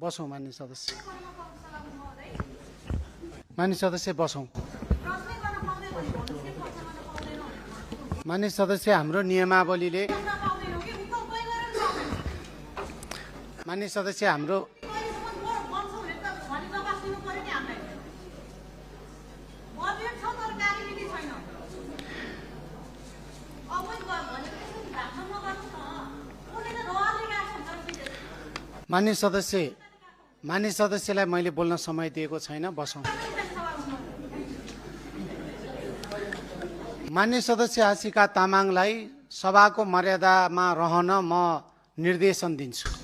बसौँ माननीय सदस्य। माननीय सदस्य बसौँ। माननीय सदस्य हाम्रो नियमावलीले माननीय सदस्य हाम्रो माननीय सदस्यलाई मैले बोल्न समय दिएको छैन। बसौँ। माननीय सदस्य आशिका तामाङलाई सभाको मर्यादामा रहन म निर्देशन दिन्छु।